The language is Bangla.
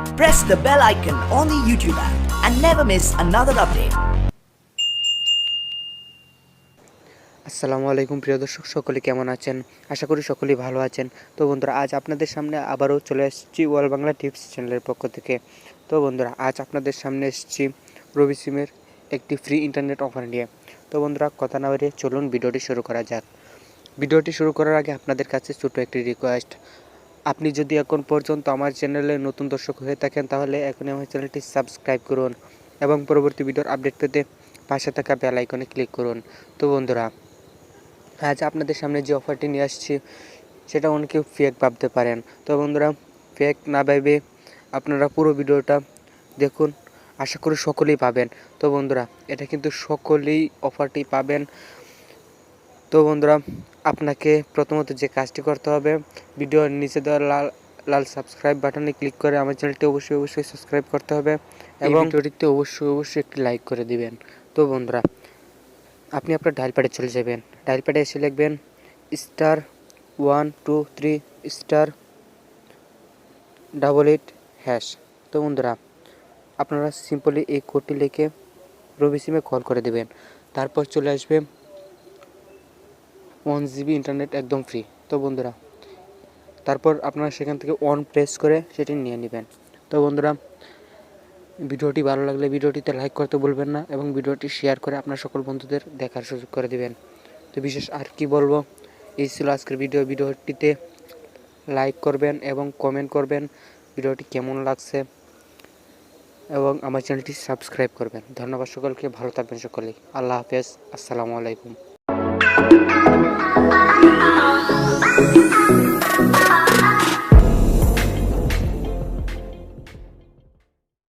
Press the bell icon on the YouTube app and never miss another update. আসসালামু আলাইকুম প্রিয় দর্শক, সকলে কেমন আছেন? আশা করি সকলেই ভালো আছেন। তো বন্ধুরা, আজ আপনাদের সামনে আবারও চলে এসেছি ওয়াল বাংলা টিপস চ্যানেলের পক্ষ থেকে। তো বন্ধুরা, আজ আপনাদের সামনে এসেছি রবি সিমের একটি ফ্রি ইন্টারনেট অফার নিয়ে। তো বন্ধুরা, কথা না বাড়িয়ে চলুন ভিডিওটি শুরু করা যাক। ভিডিওটি শুরু করার আগে আপনাদের কাছে ছোট একটি রিকোয়েস্ট, আপনি যদি এখন পর্যন্ত আমার চ্যানেলে নতুন দর্শক হয়ে থাকেন তাহলে এখনই আমার চ্যানেলটি সাবস্ক্রাইব করুন এবং পরবর্তী ভিডিওর আপডেট পেতে পাশে থাকা বেল আইকনে ক্লিক করুন। তো বন্ধুরা, আজ আপনাদের সামনে যে অফারটি নিয়ে আসছি সেটা অনেকে ফেক ভাবতে পারেন। তো বন্ধুরা, ফেক না ভেবে আপনারা পুরো ভিডিওটা দেখুন, আশা করি সকলেই পাবেন। তো বন্ধুরা, এটা কিন্তু সকলেই অফারটি পাবেন। তো বন্ধুরা, আপনাকে প্রথমত যে কাজটি করতে হবে, ভিডিওর নিচে দেওয়া লাল সাবস্ক্রাইব বাটনে ক্লিক করে আমার চ্যানেলটি অবশ্যই সাবস্ক্রাইব করতে হবে এবং ভিডিওটিতে অবশ্যই একটি লাইক করে দিবেন। তো বন্ধুরা, আপনি আপনার ডায়াল প্যাডে চলে যাবেন। ডায়াল প্যাডে এসে লিখবেন *123*888#। তো বন্ধুরা, আপনারা সিম্পলি এই কোডটি লিখে রবি সিমে কল করে দেবেন। তারপর চলে আসবে 1 GB ইন্টারনেট একদম ফ্রি। তো বন্ধুরা, তারপর আপনারা সেখান থেকে অন প্রেস করে সেটি নিয়ে নেবেন। তো বন্ধুরা, ভিডিওটি ভালো লাগলে ভিডিওটিতে লাইক করতে ভুলবেন না এবং ভিডিওটি শেয়ার করে আপনার সকল বন্ধুদের দেখার সুযোগ করে দিবেন। তো বিশেষ আর কি বলবো, এই ছিল আজকের ভিডিওটিতে লাইক করবেন এবং কমেন্ট করবেন ভিডিওটি কেমন লাগছে এবং আমার চ্যানেলটি সাবস্ক্রাইব করবেন। ধন্যবাদ সকলকে, ভালো থাকবেন সকলেই। আল্লাহ হাফেজ, আসসালামু আলাইকুম।